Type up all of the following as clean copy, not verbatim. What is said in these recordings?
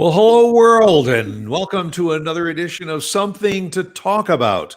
Well, hello, world, and welcome to another edition of Something to Talk About.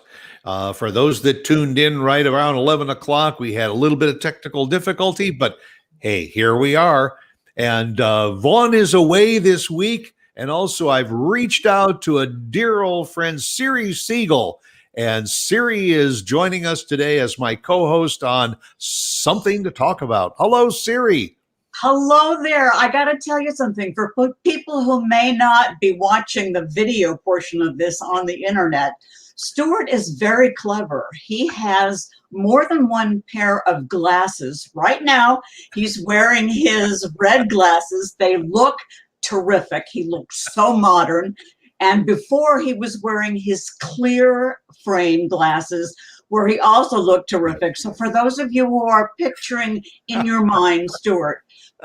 For those that tuned in right around 11 o'clock, we had a little bit of technical difficulty, but hey, here we are. And Vaughn is away this week. And also, I've reached out to a dear old friend, Siri Siegel. And Siri is joining us today as my co host on Something to Talk About. Hello, Siri. Hello there. I got to tell you something. For people who may not be watching the video portion of this on the internet, Stuart is very clever. He has more than one pair of glasses. Right now, he's wearing his red glasses. They look terrific. He looks so modern. And before, he was wearing his clear frame glasses, where he also looked terrific. So for those of you who are picturing in your mind Stuart,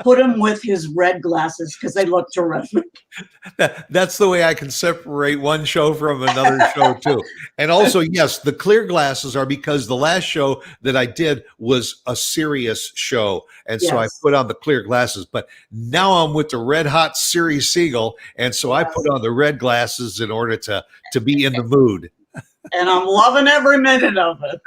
put him with his red glasses because they look terrific. That's the way I can separate one show from another show too. And also, yes, the clear glasses are because the last show that I did was a serious show. And so I put on the clear glasses, but now I'm with the red hot Siri Siegel. And so I put on the red glasses in order to be in the mood. And I'm loving every minute of it.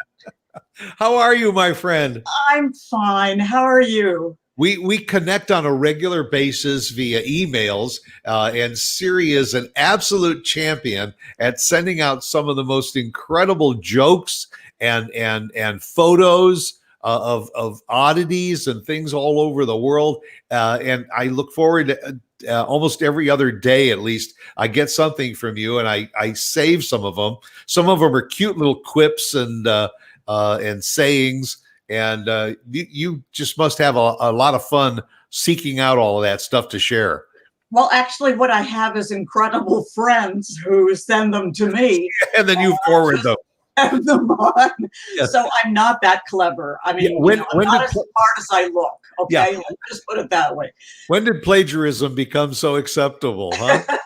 How are you, my friend? I'm fine. How are you? We connect on a regular basis via emails, and Siri is an absolute champion at sending out some of the most incredible jokes and photos of oddities and things all over the world. And I look forward to almost every other day, at least, I get something from you, and I save some of them. Some of them are cute little quips and sayings. And you just must have a lot of fun seeking out all of that stuff to share. Well, actually, what I have is incredible friends who send them to me. And then you forward them. Have them on. Yes. So I'm not that clever. I mean, I'm not as smart as I look. Okay, let's just put it that way. When did plagiarism become so acceptable, huh?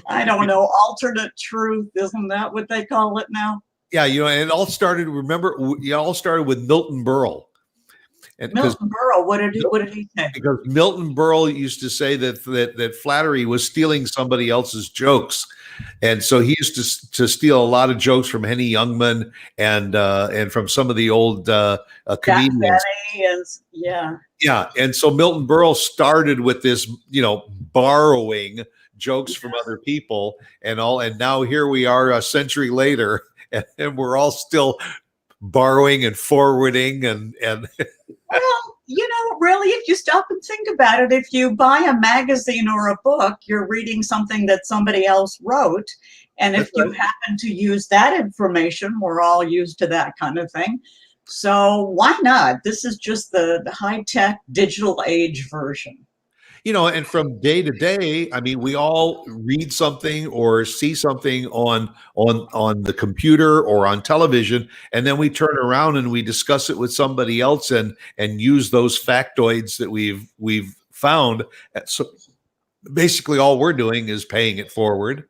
I don't know. Alternate truth, isn't that what they call it now? Yeah, and it all started. Remember, it all started with Milton Berle. And Milton Berle, what did he say? Because Milton Berle used to say that flattery was stealing somebody else's jokes, and so he used to steal a lot of jokes from Henny Youngman and from some of the old comedians. Yeah, and so Milton Berle started with this, borrowing jokes from other people and now here we are a century later. And we're all still borrowing and forwarding and well, really, if you stop and think about it, if you buy a magazine or a book, you're reading something that somebody else wrote. And if you happen to use that information, we're all used to that kind of thing. So why not? This is just the high-tech digital age version. And from day to day, I mean, we all read something or see something on the computer or on television, and then we turn around and we discuss it with somebody else and use those factoids that we've found. So basically, all we're doing is paying it forward.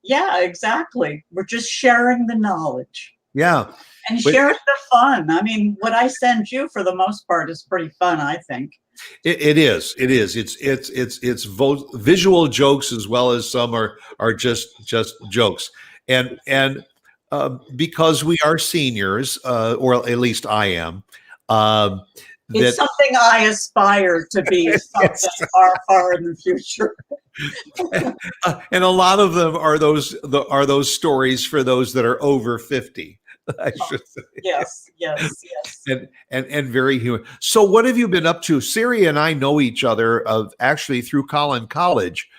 Yeah, exactly. We're just sharing the knowledge. Yeah. And sharing the fun. I mean, what I send you for the most part is pretty fun, I think. It is. It's visual jokes as well as some are just jokes. And because we are seniors, or at least I am. It's something I aspire to be far in the future. And a lot of them are those stories for those that are over 50. I should say. Yes. And very human. So what have you been up to? Siri and I know each other actually through Collin College.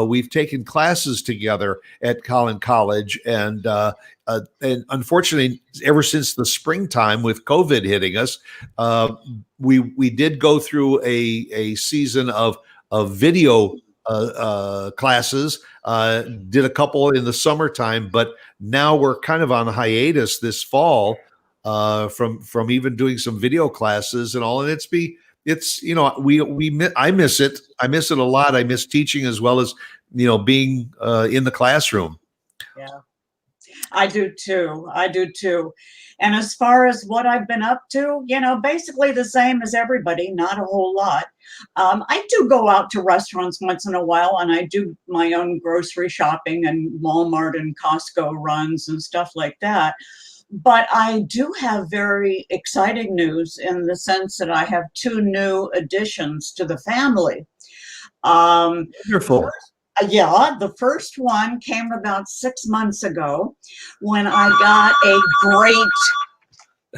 We've taken classes together at Collin College, and unfortunately, ever since the springtime with COVID hitting us, we did go through a season of video classes, did a couple in the summertime, but now we're kind of on hiatus this fall from even doing some video classes and all. And I miss it. I miss it a lot. I miss teaching as well as being in the classroom. Yeah. I do too. I do too. And as far as what I've been up to, basically the same as everybody, not a whole lot. I do go out to restaurants once in a while, and I do my own grocery shopping and Walmart and Costco runs and stuff like that. But I do have very exciting news in the sense that I have two new additions to the family. Wonderful. Yeah, the first one came about 6 months ago when I got a great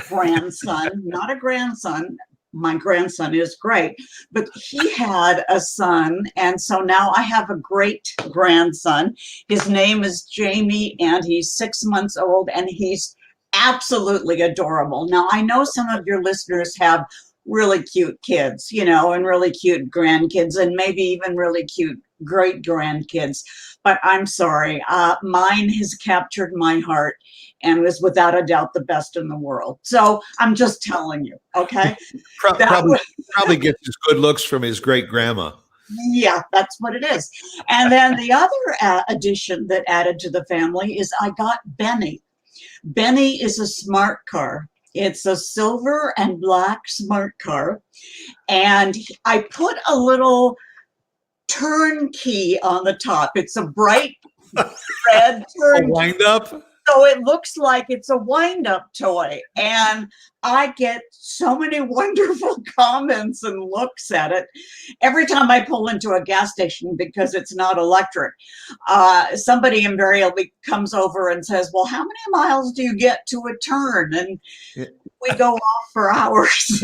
grandson, not a grandson. My grandson is great, but he had a son. And so now I have a great grandson. His name is Jamie, and he's 6 months old, and he's absolutely adorable. Now, I know some of your listeners have really cute kids, and really cute grandkids, and maybe even really cute great grandkids. But I'm sorry, mine has captured my heart and was without a doubt the best in the world. So I'm just telling you, okay? Probably gets his good looks from his great grandma. Yeah, that's what it is. And then the other addition that added to the family is I got Benny. Benny is a smart car. It's a silver and black smart car. And I put a little turn key on the top. It's a bright red turn A wind up? So it looks like it's a wind-up toy. And I get so many wonderful comments and looks at it every time I pull into a gas station because it's not electric. Somebody invariably comes over and says, well, how many miles do you get to a turn? And we go off for hours.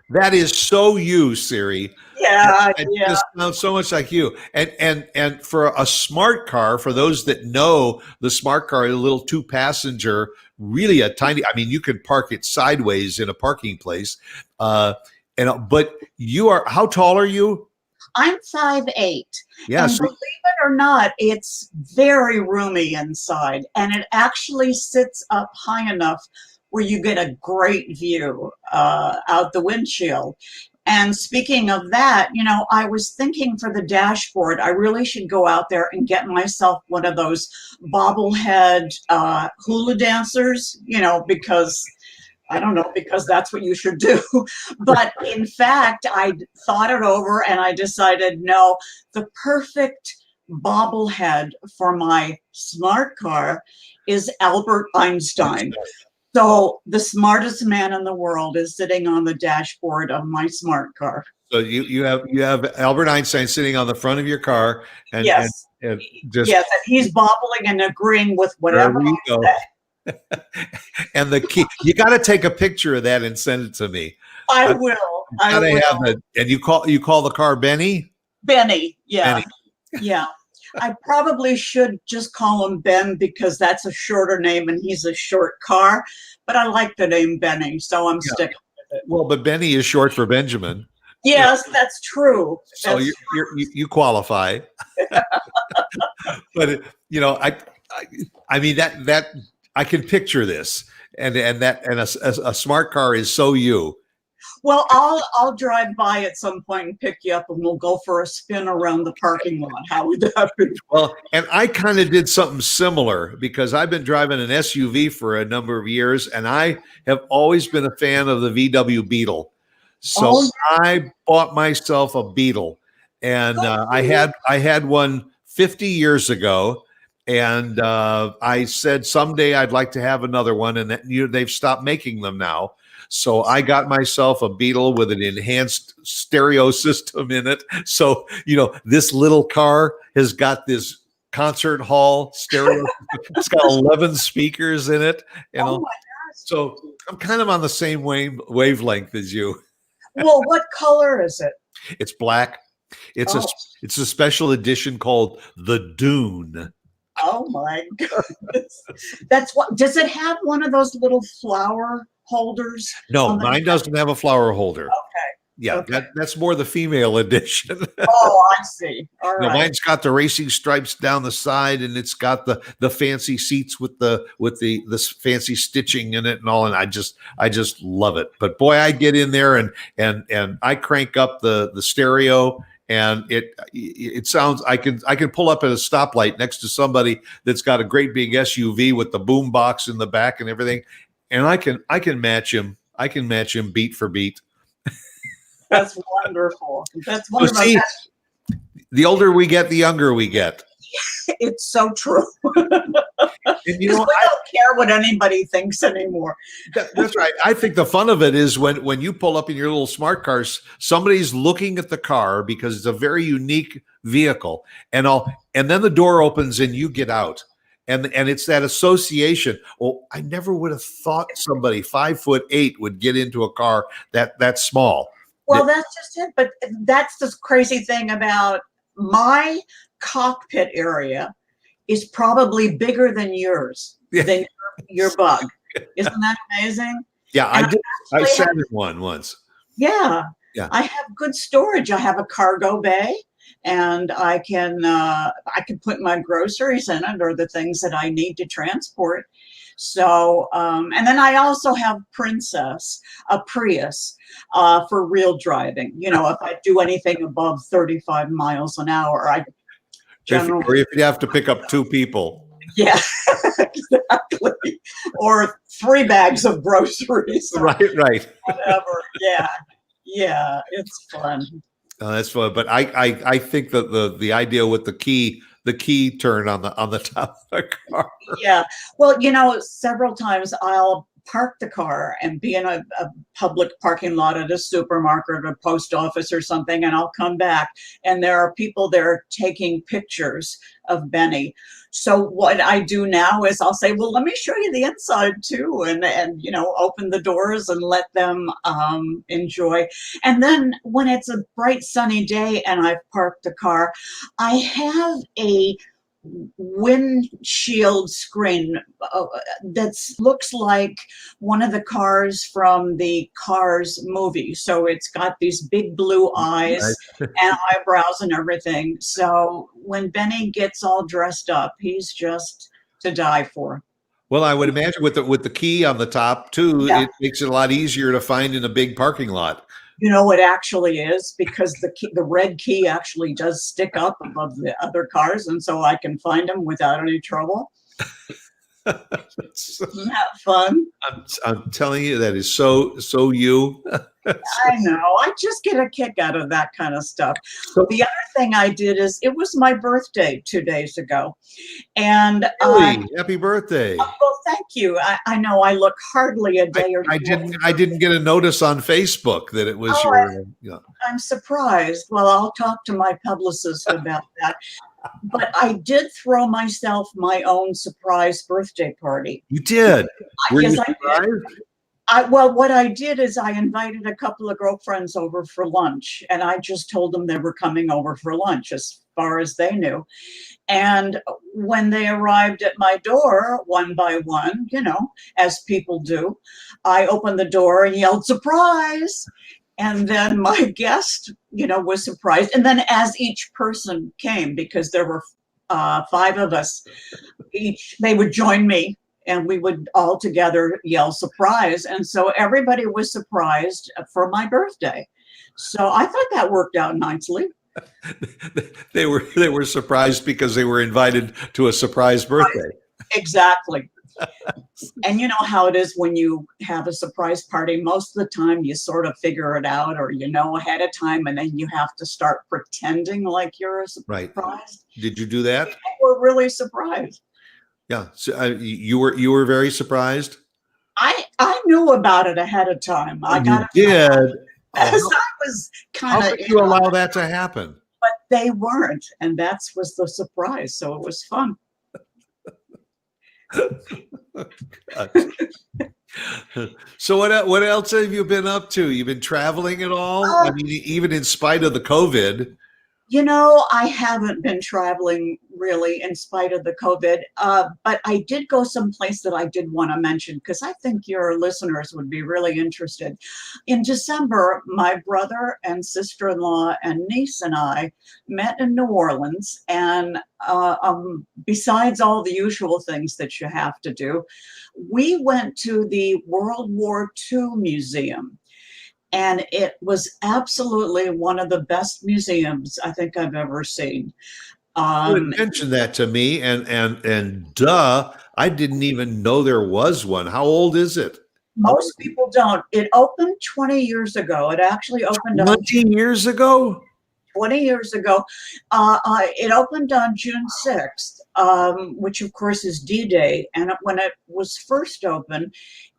That is so you, Siri. Yeah, It just sounds so much like you. And for a smart car, for those that know the smart car, a little 2-passenger, really a tiny. I mean, you could park it sideways in a parking place. But you are. How tall are you? I'm 5'8". Yeah. And believe it or not, it's very roomy inside, and it actually sits up high enough where you get a great view out the windshield. And speaking of that, I was thinking for the dashboard, I really should go out there and get myself one of those bobblehead hula dancers, because I don't know, because that's what you should do. But in fact, I thought it over and I decided, no, the perfect bobblehead for my smart car is Albert Einstein. So the smartest man in the world is sitting on the dashboard of my smart car. So you have Albert Einstein sitting on the front of your car, and yes, and just yes, and he's bobbling and agreeing with whatever I say. And the key, you got to take a picture of that and send it to me. I will. I will. Have it. And you call the car Benny? Benny, yeah. Benny. Yeah. I probably should just call him Ben because that's a shorter name and he's a short car, but I like the name Benny, so I'm sticking with it. Well, but Benny is short for Benjamin. Yes, that's true. So you qualify. But I mean that I can picture this, and a smart car is so you. Well, I'll drive by at some point and pick you up, and we'll go for a spin around the parking lot. How would that be? Well, and I kind of did something similar because I've been driving an SUV for a number of years, and I have always been a fan of the VW Beetle. So I bought myself a Beetle, and I had one 50 years ago, and I said someday I'd like to have another one, and they've stopped making them now. So I got myself a Beetle with an enhanced stereo system in it. So, this little car has got this concert hall stereo. It's got 11 speakers in it. Oh my gosh. So I'm kind of on the same wavelength as you. Well, what color is it? It's black. It's a special edition called the Dune. Oh my goodness. That's what. Does it have one of those little flower holders? No, mine doesn't have a flower holder. Okay. Yeah, okay. that's more the female edition. Oh, I see. All right. No, mine's got the racing stripes down the side, and it's got the fancy seats with the fancy stitching in it and all. And I just love it. But boy, I get in there and I crank up the stereo, And it sounds, I can pull up at a stoplight next to somebody that's got a great big SUV with the boom box in the back and everything, and I can match him. I can match him beat for beat. That's wonderful. That's So wonderful. see, the older we get, the younger we get. It's so true. And you know, We don't care what anybody thinks anymore. that's right. I think the fun of it is when you pull up in your little smart cars, somebody's looking at the car because it's a very unique vehicle, and then the door opens and you get out, and it's that association. Well, I never would have thought somebody 5'8" would get into a car that small. Well, that's just it. But that's the crazy thing about my cockpit area is probably bigger than yours, than your bug. Isn't that amazing? Yeah, And I did. I actually sat in one once. Yeah. Yeah. I have good storage. I have a cargo bay, and I can put my groceries in it or the things that I need to transport. So, and then I also have Princess, a Prius, for real driving. You know, if I do anything above 35 miles an hour, I generally, Or if you have to pick up two people. yeah, exactly. Or 3 bags of groceries. Or Right. whatever. Yeah, it's fun. That's fun. But I think that the idea with the key turn on the top of the car. Yeah. Well, you know, several times I'll park the car and be in a public parking lot at a supermarket or a post office or something, and I'll come back and there are people there taking pictures of Benny. So what I do now is I'll say, well, let me show you the inside too, and you know, open the doors and let them enjoy. And then when it's a bright sunny day and I've parked the car, I have a windshield screen that looks like one of the cars from the Cars movie. So it's got these big blue eyes and eyebrows and everything. So when Benny gets all dressed up, he's just to die for. Well, I would imagine with the key on the top too, Yeah. it makes it a lot easier to find in a big parking lot. You know, it actually is, because the red key actually does stick up above the other cars, and so I can find them without any trouble. Isn't that fun? I'm telling you, that is so you. I know. I just get a kick out of that kind of stuff. So- The other thing I did is, it was my birthday 2 days ago. And Really? Happy birthday. well, thank you. I know I look hardly a day or two. I didn't get a notice on Facebook that it was your. I'm surprised. Well, I'll talk to my publicist about that. But I did throw myself my own surprise birthday party. You did. Were Yes, you I did. surprised? Well, what I did is I invited a couple of girlfriends over for lunch, and I just told them they were coming over for lunch as far as they knew. And when they arrived at my door, one by one, you know, as people do, I opened the door and yelled, "Surprise!" And then my guest, you know, was surprised. And then as each person came, because there were 5 of us, they would join me, and we would all together yell "surprise." And so everybody was surprised for my birthday. So I thought that worked out nicely. They were surprised because they were invited to a surprise birthday. Exactly. And you know how it is when you have a surprise party. Most of the time you sort of figure it out, or you know ahead of time, and then you have to start pretending like you're surprised. Right. Did you do that? We're really surprised. Yeah. So, you were very surprised. I knew about it ahead of time. I got You it did. because I was How kind of, could you allow that to happen? but they weren't, and that was the surprise. So it was fun. So what else have you been up to? You've been traveling at all? I mean, even in spite of the COVID. You know, I haven't been traveling really in spite of the COVID, but I did go someplace that I did want to mention because I think your listeners would be really interested. In December, my brother and sister-in-law and niece and I met in New Orleans, and besides all the usual things that you have to do, we went to the World War II Museum. and it was absolutely one of the best museums I think I've ever seen. You had Um, mentioned that to me, and duh, I didn't even know there was one. How old is it? How Most people don't. It opened 20 years ago. It actually opened on 20 years ago? 20 years ago. It opened on June 6th, which of course is D-Day. And when it was first opened,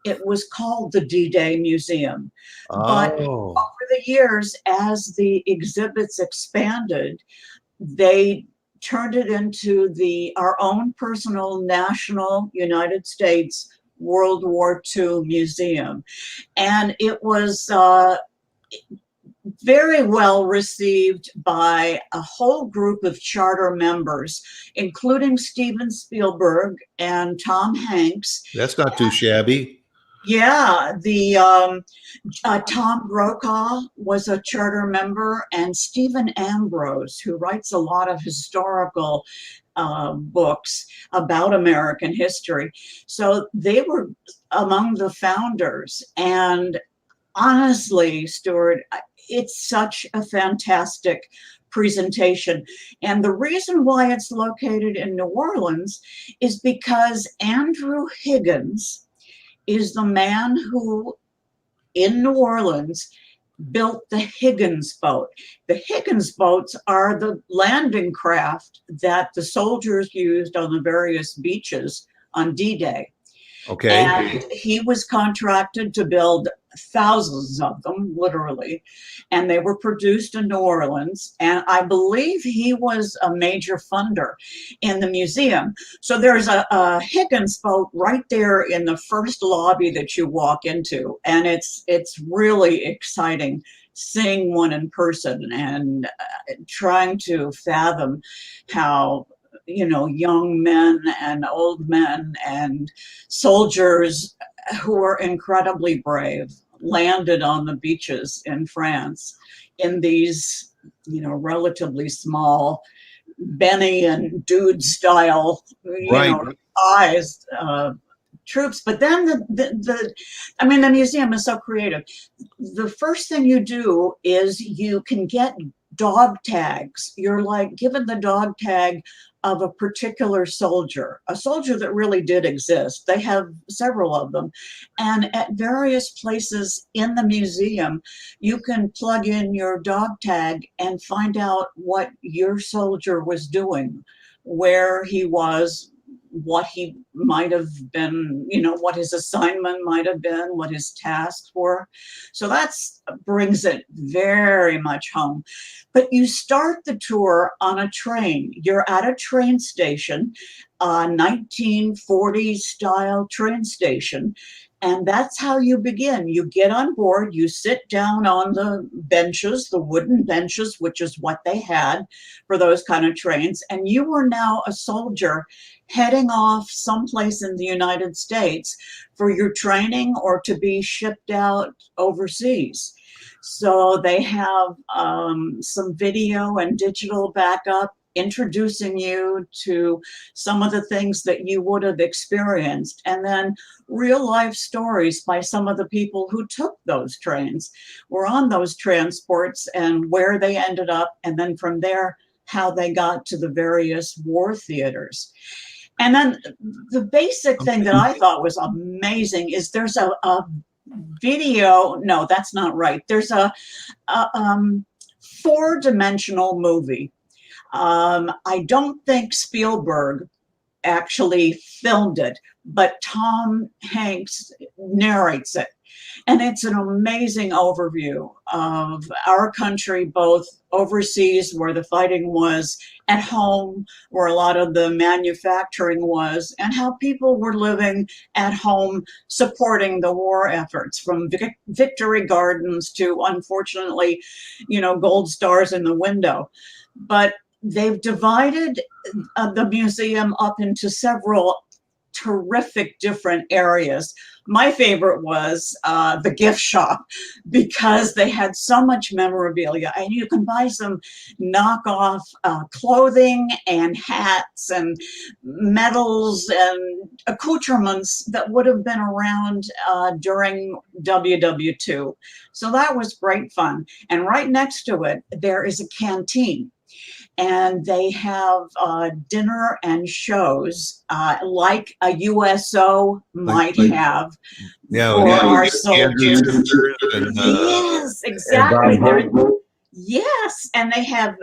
it was called the D-Day Museum. But Oh, over the years, as the exhibits expanded, they turned it into our own personal national United States World War II museum. And it was very well received by a whole group of charter members, including Steven Spielberg and Tom Hanks. that's not too shabby. Yeah, the Tom Brokaw was a charter member, and Stephen Ambrose, who writes a lot of historical books about American history. So they were among the founders. And honestly, Stuart, it's such a fantastic presentation. And the reason why it's located in New Orleans is because Andrew Higgins is the man who, in New Orleans, built the Higgins boat. The Higgins boats are the landing craft that the soldiers used on the various beaches on D-Day. Okay. And he was contracted to build thousands of them, literally, and they were produced in New Orleans. And I believe he was a major funder in the museum. So there's a Higgins boat right there in the first lobby that you walk into, and it's really exciting seeing one in person and trying to fathom how young men and old men and soldiers who were incredibly brave landed on the beaches in France in these, relatively small Benny and Dude style, Right. eyes troops. But then the museum is so creative. The first thing you do is you can get dog tags. You're like given the dog tag of a particular soldier, a soldier that really did exist. They have several of them. And at various places in the museum, you can plug in your dog tag and find out what your soldier was doing, where he was, what he might have been, what his assignment might have been, what his tasks were. So that's brings it very much home. But you start the tour on a train. You're at a train station, a 1940s style train station. And that's how you begin. You get on board, you sit down on the benches, the wooden benches, which is what they had for those kind of trains. And you are now a soldier heading off someplace in the United States for your training or to be shipped out overseas. So they have some video and digital backup introducing you to some of the things that you would have experienced, and then real life stories by some of the people who took those trains, were on those transports, and where they ended up, and then from there, how they got to the various war theaters. And then the basic thing that I thought was amazing is there's a video. No, that's not right. There's a four-dimensional movie. I don't think Spielberg actually filmed it, but Tom Hanks narrates it. And it's an amazing overview of our country, both overseas where the fighting was, at home where a lot of the manufacturing was, and how people were living at home supporting the war efforts, from Victory Gardens to, unfortunately, gold stars in the window. But they've divided the museum up into several terrific different areas. My favorite was the gift shop, because they had so much memorabilia, and you can buy some knockoff clothing and hats and medals and accoutrements that would have been around during WW2. So that was great fun. And right next to it, there is a canteen, and they have dinner and shows like a USO might have Yeah, for our Andrew soldiers. Sisters and Yes, exactly. Yes, and they have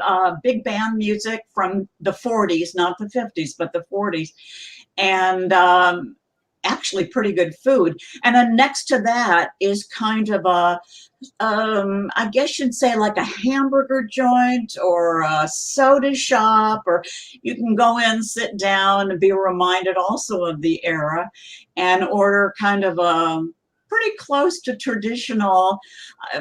big band music from the 40s, not the 50s, but the 40s, and actually pretty good food. And then next to that is kind of a I guess you'd say like a hamburger joint or a soda shop, or you can go in, sit down, and be reminded also of the era and order kind of a pretty close to traditional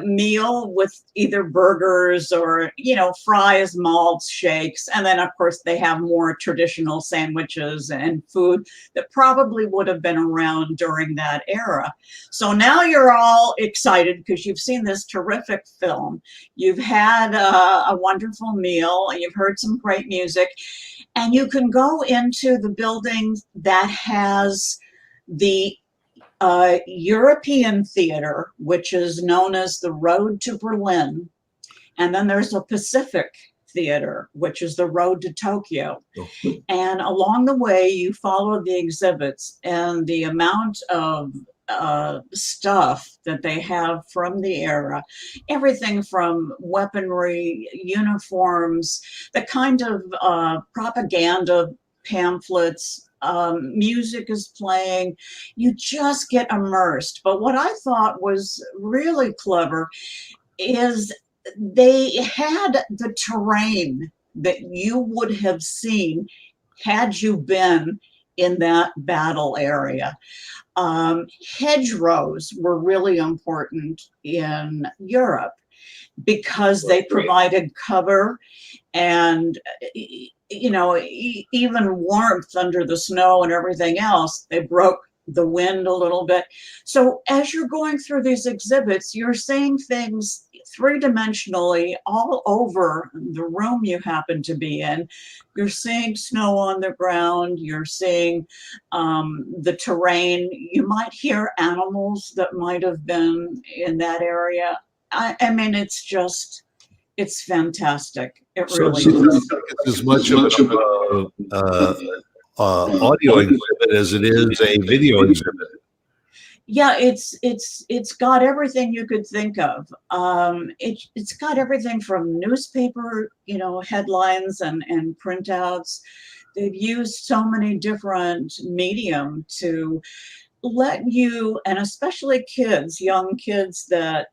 meal with either burgers or, you know, fries, malts, shakes. And then, of course, they have more traditional sandwiches and food that probably would have been around during that era. So now you're all excited because you've seen this terrific film. You've had a wonderful meal, and you've heard some great music, and you can go into the building that has the European theater, which is known as the Road to Berlin. And then there's a Pacific theater, which is the Road to Tokyo. And along the way, you follow the exhibits, and the amount of stuff that they have from the era, everything from weaponry, uniforms, the kind of propaganda pamphlets, music is playing, you just get immersed. But what I thought was really clever is they had the terrain that you would have seen had you been in that battle area. Hedgerows were really important in Europe because they provided cover and, you know, even warmth under the snow and everything else. They broke the wind a little bit. So as you're going through these exhibits, you're seeing things three-dimensionally all over the room you happen to be in. You're seeing snow on the ground. You're seeing the terrain. You might hear animals that might have been in that area. I mean, it's just, it's fantastic. It so really it sounds is. like it's as much of an audio exhibit as it is a video exhibit. Yeah, it's got everything you could think of. It's got everything from newspaper, you know, headlines and printouts. They've used so many different medium to let you, and especially kids, young kids that,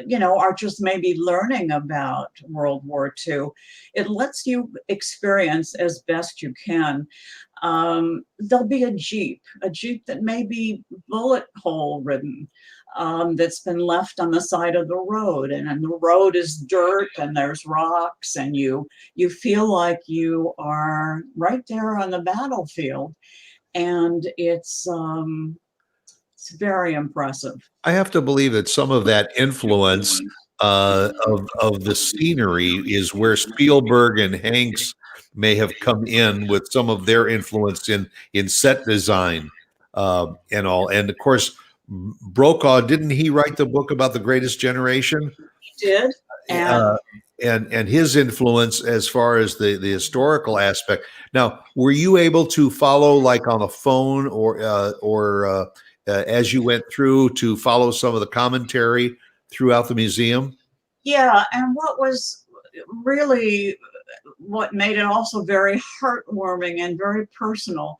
you know, are just maybe learning about World War II. It lets you experience as best you can. There'll be a Jeep that may be bullet hole ridden, that's been left on the side of the road, and the road is dirt and there's rocks, and you feel like you are right there on the battlefield, and it's very impressive. I have to believe that some of that influence of the scenery is where Spielberg and Hanks may have come in with some of their influence in set design and all. And of course, Brokaw, didn't he write the book about the Greatest Generation? He did, and and his influence as far as the historical aspect. Now, were you able to follow, like on a phone or as you went through, to follow some of the commentary throughout the museum? yeah, and what was really, what made it also very heartwarming and very personal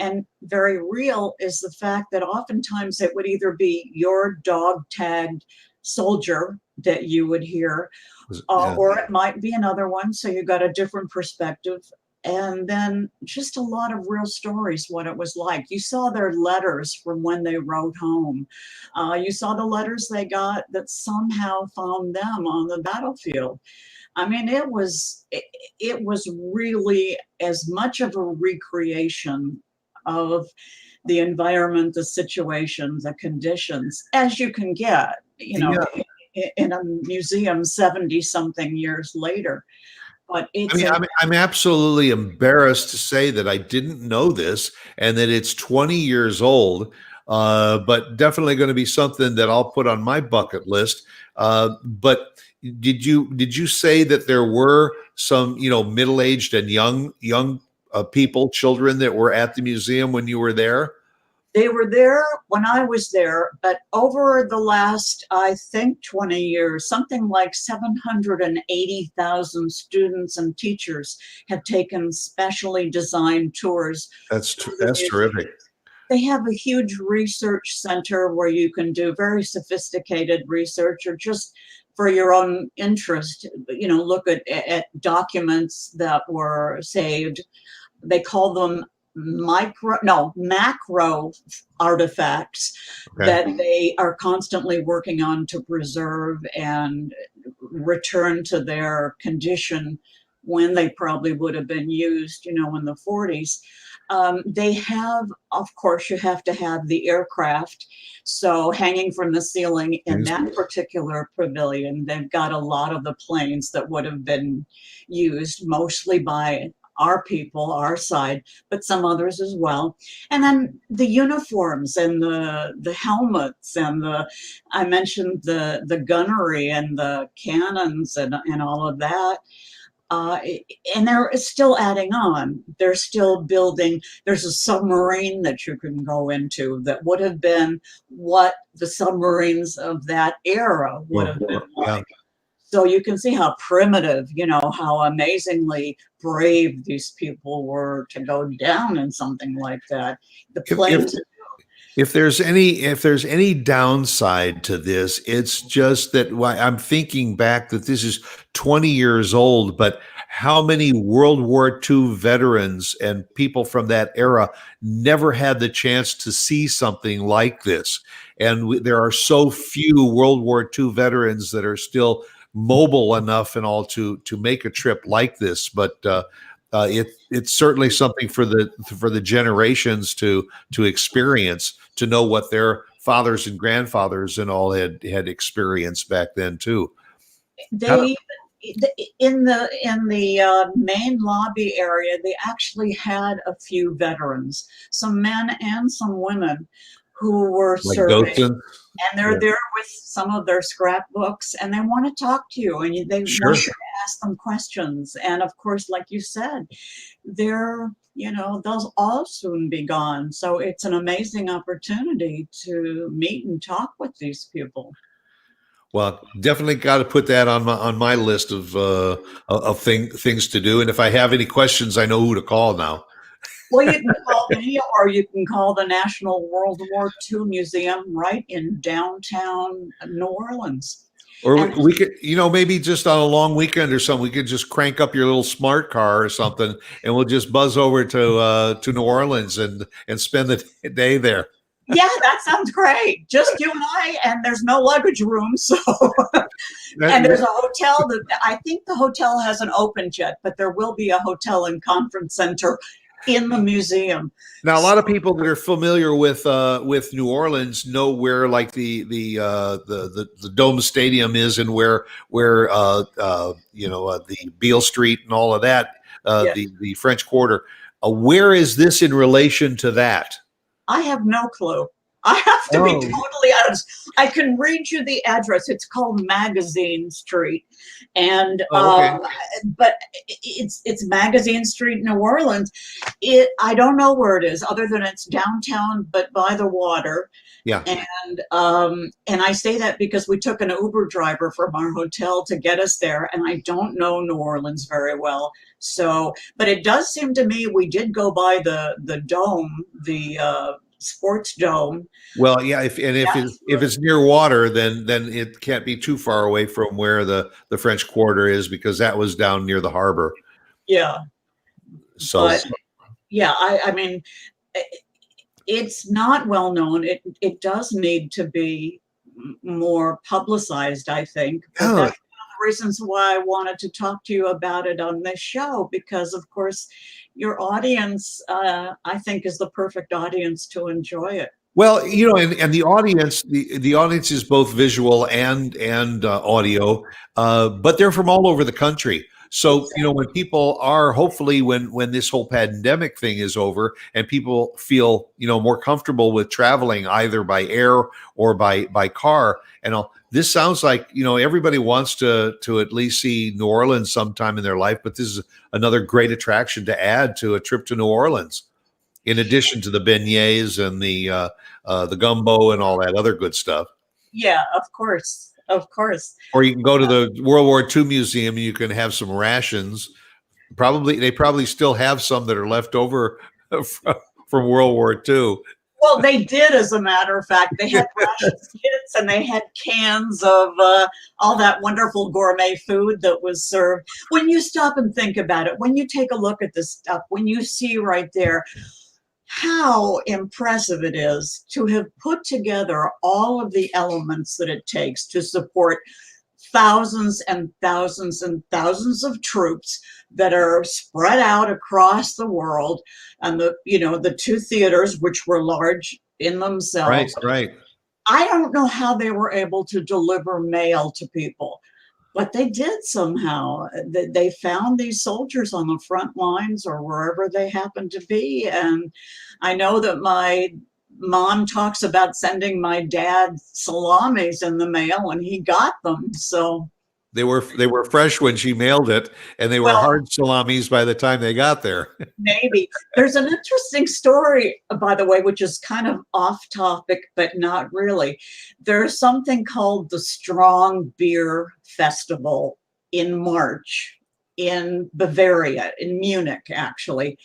and very real is the fact that oftentimes it would either be your dog tagged soldier that you would hear, Yeah. or it might be another one, so you got a different perspective. And then just a lot of real stories, what it was like. You saw their letters from when they wrote home. You saw the letters they got that somehow found them on the battlefield. I mean, it was really as much of a recreation of the environment, the situation, the conditions, as you can get, Yeah. in a museum 70 something years later. But I it's mean, a I'm absolutely embarrassed to say that I didn't know this and that it's 20 years old, but definitely going to be something that I'll put on my bucket list. But did you say that there were some, middle-aged and young people, children that were at the museum when you were there? They were there when I was there, but over the last, I think, 20 years, something like 780,000 students and teachers have taken specially designed tours through the That's museum. terrific. They have a huge research center where you can do very sophisticated research or just for your own interest, look at documents that were saved. They call them macro artifacts Okay. that they are constantly working on to preserve and return to their condition when they probably would have been used, in the 40s. They have, of course, you have to have the aircraft. So hanging from the ceiling in that particular pavilion, they've got a lot of the planes that would have been used mostly by our people, our side, but some others as well. And then the uniforms and the helmets and I mentioned the gunnery and the cannons and all of that. And they're still adding on. They're still building. There's a submarine that you can go into that would have been what the submarines of that era would have been like. So you can see how primitive, how amazingly brave these people were to go down in something like that. The planes. If there's any downside to this, it's just that I'm thinking back that this is 20 years old, but how many World War II veterans and people from that era never had the chance to see something like this? And there are so few World War II veterans that are still mobile enough and all to make a trip like this. But it's certainly something for the generations to experience, to know what their fathers and grandfathers and all had experienced back then too. They in the main lobby area, they actually had a few veterans, some men and some women who were Like serving. Dothan? And they're there with some of their scrapbooks, and they want to talk to you, and they want you to ask them questions. And of course, like you said, they'll all soon be gone. So it's an amazing opportunity to meet and talk with these people. Well, definitely got to put that on my list of things to do. And if I have any questions, I know who to call now. Well, you can call me, or you can call the National World War II Museum right in downtown New Orleans. Or we could, maybe just on a long weekend or something, we could just crank up your little smart car or something, and we'll just buzz over to New Orleans and spend the day there. Yeah, that sounds great. Just you and I, and there's no luggage room, so. And there's a hotel that I think the hotel hasn't opened yet, but there will be a hotel and conference center in the museum. Now, a lot of people that are familiar with New Orleans know where, like, the Dome Stadium is, and where the Beale Street and all of that, the French Quarter. Where is this in relation to that? I have no clue. I have to be totally honest. I can read you the address. It's called Magazine Street, and but it's Magazine Street, New Orleans. I don't know where it is, other than it's downtown, but by the water. Yeah. And I say that because we took an Uber driver from our hotel to get us there, and I don't know New Orleans very well. So, but it does seem to me we did go by the dome, the sports dome. Well, yeah, if it's near water, then it can't be too far away from where the French Quarter is, because that was down near the harbor. Yeah. So, but, yeah, I mean, it's not well known. It does need to be more publicized, I think. But that's the reasons why I wanted to talk to you about it on this show, because of course your audience, I think, is the perfect audience to enjoy it. Well, you know, and the audience, the audience is both visual and audio, but they're from all over the country. So, you know, when people are hopefully when this whole pandemic thing is over and people feel, you know, more comfortable with traveling either by air or by car, and all, this sounds like, you know, everybody wants to at least see New Orleans sometime in their life, but this is another great attraction to add to a trip to New Orleans, in addition to the beignets and the gumbo and all that other good stuff. Yeah, of course, of course. Or you can go to the World War II Museum and you can have some rations. They probably still have some that are left over from World War II. Well, they did, as a matter of fact. They had ration kits and they had cans of all that wonderful gourmet food that was served. When you stop and think about it, when you take a look at this stuff, when you see right there how impressive it is to have put together all of the elements that it takes to support thousands and thousands and thousands of troops that are spread out across the world, and the two theaters, which were large in themselves. Right. I don't know how they were able to deliver mail to people, but they did somehow. They found these soldiers on the front lines or wherever they happened to be. And I know that my mom talks about sending my dad salamis in the mail, and he got them. So they were fresh when she mailed it, and they were hard salamis by the time they got there. Maybe. There's an interesting story, by the way, which is kind of off topic, but not really. There's something called the Strong Beer Festival in March in Bavaria, in Munich, actually.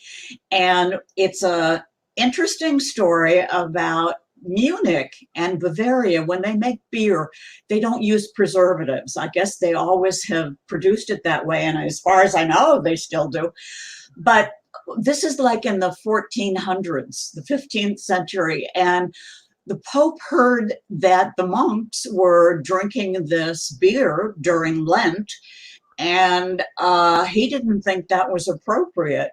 And it's a interesting story about Munich and Bavaria. When they make beer, they don't use preservatives. I guess they always have produced it that way. And as far as I know, they still do. But this is like in the 1400s, the 15th century. And the Pope heard that the monks were drinking this beer during Lent, and he didn't think that was appropriate.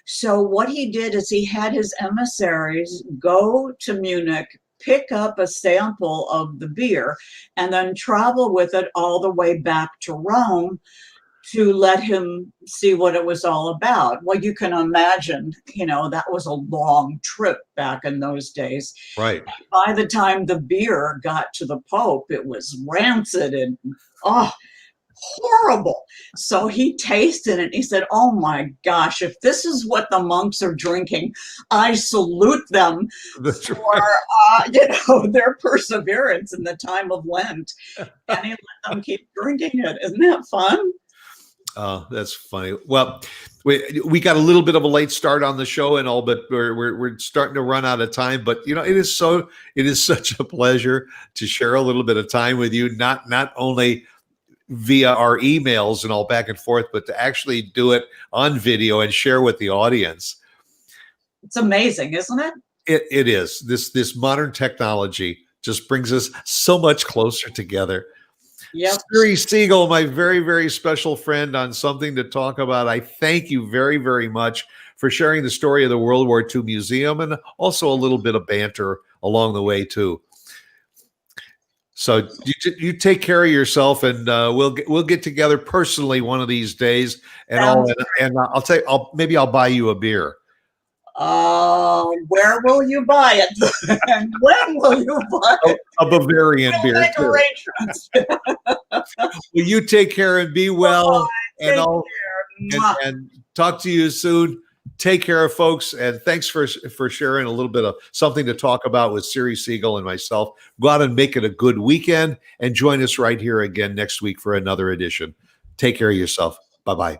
So what he did is he had his emissaries go to Munich, pick up a sample of the beer, and then travel with it all the way back to Rome to let him see what it was all about. Well, you can imagine, that was a long trip back in those days. Right. By the time the beer got to the Pope, it was rancid and, horrible. So he tasted it and he said, oh my gosh, if this is what the monks are drinking, I salute them for their perseverance in the time of Lent. And he let them keep drinking it. Isn't that fun? Oh, that's funny. Well, we got a little bit of a late start on the show and all, but we're starting to run out of time. But it is such a pleasure to share a little bit of time with you, not only via our emails and all back and forth, but to actually do it on video and share with the audience. It's amazing, isn't it? It is. This modern technology just brings us so much closer together. Yep. Siri Siegel, my very, very special friend on Something to Talk About. I thank you very, very much for sharing the story of the World War II Museum and also a little bit of banter along the way too. So you take care of yourself, and we'll get together personally one of these days, and maybe I'll buy you a beer. Where will you buy it? And when will you buy it? A Bavarian beer. Too. Well, you take care and be well, and talk to you soon. Take care, folks, and thanks for sharing a little bit of Something to Talk About with Siri Siegel and myself. Go out and make it a good weekend, and join us right here again next week for another edition. Take care of yourself. Bye-bye.